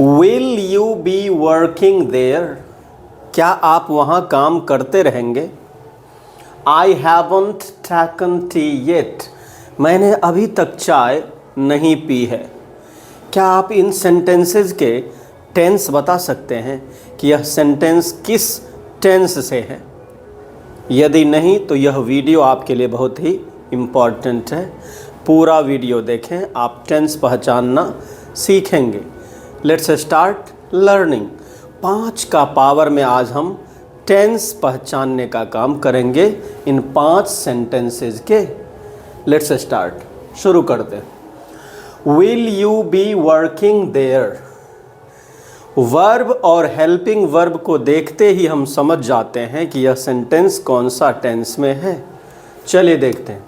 Will you be working there? क्या आप वहाँ काम करते रहेंगे? I haven't taken tea yet. मैंने अभी तक चाय नहीं पी है। क्या आप इन सेंटेंसेस के टेंस बता सकते हैं कि यह सेंटेंस किस टेंस से है? यदि नहीं तो यह वीडियो आपके लिए बहुत ही इम्पॉर्टेंट है। पूरा वीडियो देखें, आप टेंस पहचानना सीखेंगे। Let's start learning. 5 का पावर में आज हम टेंस पहचानने का काम करेंगे इन 5 सेंटेंसेस के। लेट्स स्टार्ट, शुरू करते हैं। Will you be working there? Verb और हेल्पिंग वर्ब को देखते ही हम समझ जाते हैं कि यह सेंटेंस कौन सा टेंस में है। चलिए देखते हैं।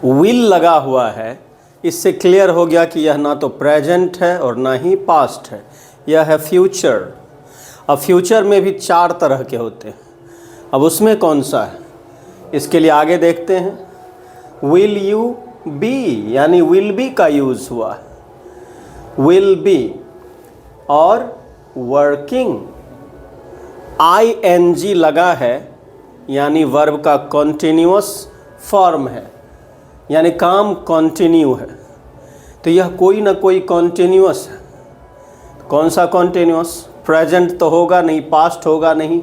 विल लगा हुआ है, इससे क्लियर हो गया कि यह ना तो प्रेजेंट है और ना ही पास्ट है, यह है फ्यूचर। अब फ्यूचर में भी 4 तरह के होते हैं, अब उसमें कौन सा है इसके लिए आगे देखते हैं। विल यू बी यानी विल बी का यूज़ हुआ है, विल बी। और वर्किंग ING लगा है यानी वर्ब का कॉन्टिन्यूअस फॉर्म है, यानी काम कॉन्टिन्यू है, तो यह कोई ना कोई कॉन्टिन्यूअस है। कौन सा कॉन्टिन्यूअस? प्रेजेंट तो होगा नहीं, पास्ट होगा नहीं।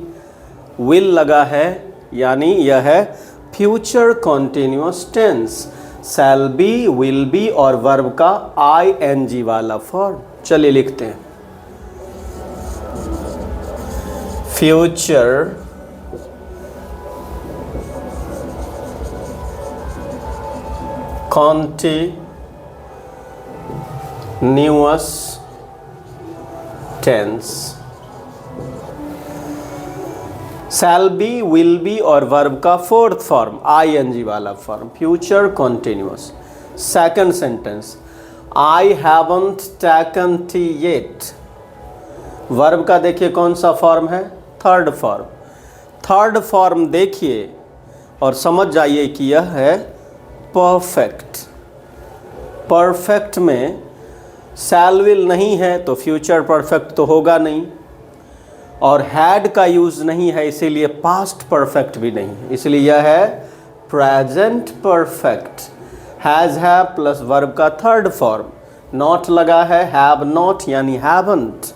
विल लगा है यानी यह है future continuous tense, shall be, will be और वर्ब का ING वाला फॉर्म। चलिए लिखते हैं। Future continuous tense, shall be, will be और वर्ब का 4th फॉर्म ING वाला form, future continuous. Second sentence, I haven't taken tea yet. Verb का देखिए कौन सा फॉर्म है? 3rd form. 3rd फॉर्म देखिए और समझ जाइए कि यह है परफेक्ट। परफेक्ट में शैल विल नहीं है तो फ्यूचर परफेक्ट तो होगा नहीं, और हैड का यूज़ नहीं है इसीलिए पास्ट परफेक्ट भी नहीं है, इसलिए यह है प्रेजेंट परफेक्ट। हैज़ है प्लस वर्ब का 3rd फॉर्म। नॉट लगा है, हैव नॉट यानी हैवंट।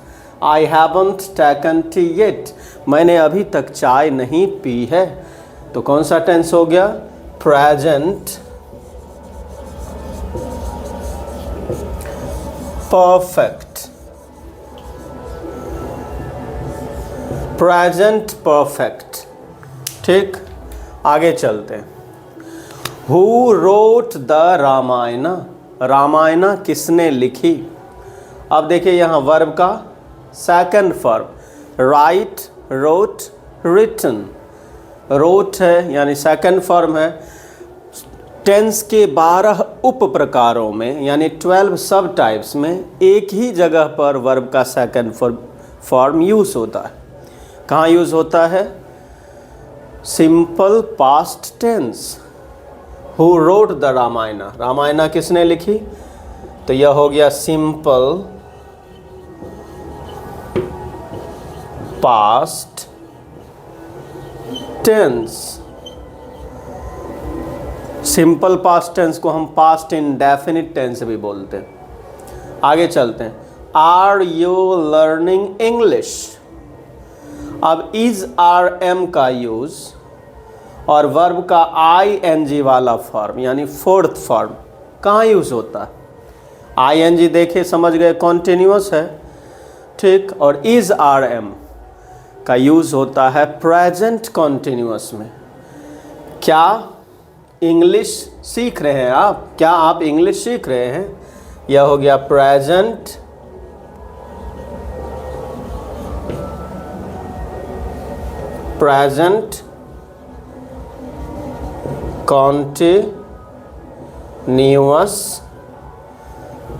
आई हैवंट टेकन टी येट, मैंने अभी तक चाय नहीं पी है, तो कौन सा टेंस हो गया? Present perfect. Present perfect. ठीक, आगे चलते हैं। Who wrote the Ramayan? Ramayan किसने लिखी? अब देखिए यहाँ वर्ब का 2nd form, right, wrote, written. Wrote है यानी 2nd फॉर्म है। टेंस के 12 उप प्रकारों में यानी 12 सब टाइप्स में एक ही जगह पर वर्ब का 2nd फॉर्म यूज़ होता है। कहाँ यूज़ होता है? Simple past tense. Who wrote the Ramayan? Ramayan किसने लिखी? तो यह हो गया simple past tense. Simple past tense को हम पास्ट इंडेफिनिट टेंस भी बोलते हैं। आगे चलते हैं। Are you learning English? अब इज RM का यूज़ और वर्ब का ING वाला फॉर्म यानी 4th फॉर्म कहाँ यूज़ होता है? ING देखे समझ गए कॉन्टिन्यूअस है, ठीक। और इज RM का यूज़ होता है प्रेजेंट कॉन्टिन्यूअस में। क्या इंग्लिश सीख रहे हैं आप? क्या आप इंग्लिश सीख रहे हैं? यह हो गया present continuous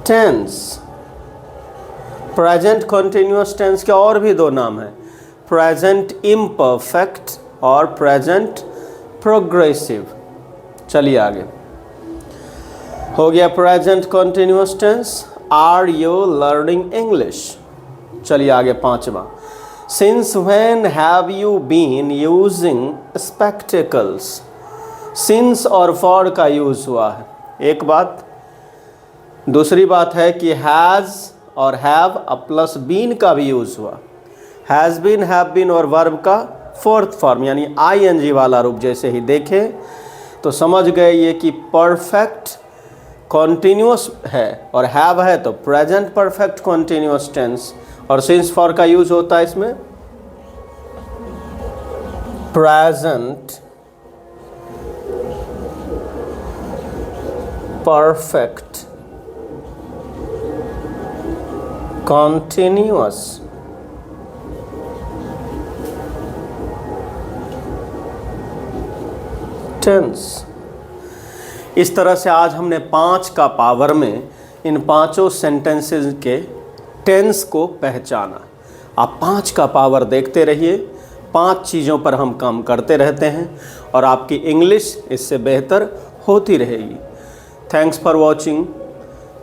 tense. Present continuous tense के और भी 2 नाम हैं, प्रेजेंट इम्परफेक्ट और प्रेजेंट प्रोग्रेसिव। चलिए आगे। हो गया present continuous tense. Are you learning English. चलिए आगे पांचवा। Since when have you been using spectacles. Since और फॉर का यूज हुआ है, एक बात। दूसरी बात है कि हैज़ और हैव प्लस बीन का भी यूज हुआ। हैज़ बीन, हैव बीन और वर्ब का फोर्थ फॉर्म यानी आईएनजी वाला रूप जैसे ही देखें तो समझ गए ये कि परफेक्ट कॉन्टिन्यूअस है, और हैव है तो प्रेजेंट परफेक्ट कॉन्टिन्यूअस टेंस, और सिंस फॉर का यूज होता है इसमें प्रेजेंट परफेक्ट कॉन्टिन्यूअस टेंस। इस तरह से आज हमने 5 का पावर में इन पांचों सेंटेंसेस के टेंस को पहचाना। आप 5 का पावर देखते रहिए, 5 चीज़ों पर हम काम करते रहते हैं और आपकी इंग्लिश इससे बेहतर होती रहेगी। Thanks for watching.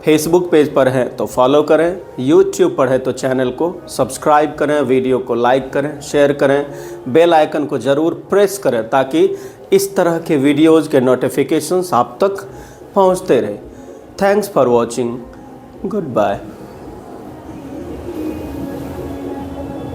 Facebook page पर हैं तो फॉलो करें, यूट्यूब पर है तो चैनल को सब्सक्राइब करें, वीडियो को लाइक करें, शेयर करें, बेल आइकन को ज़रूर प्रेस करें ताकि इस तरह के वीडियोज़ के नोटिफिकेशंस आप तक पहुंचते रहे। Thanks for watching. Good bye.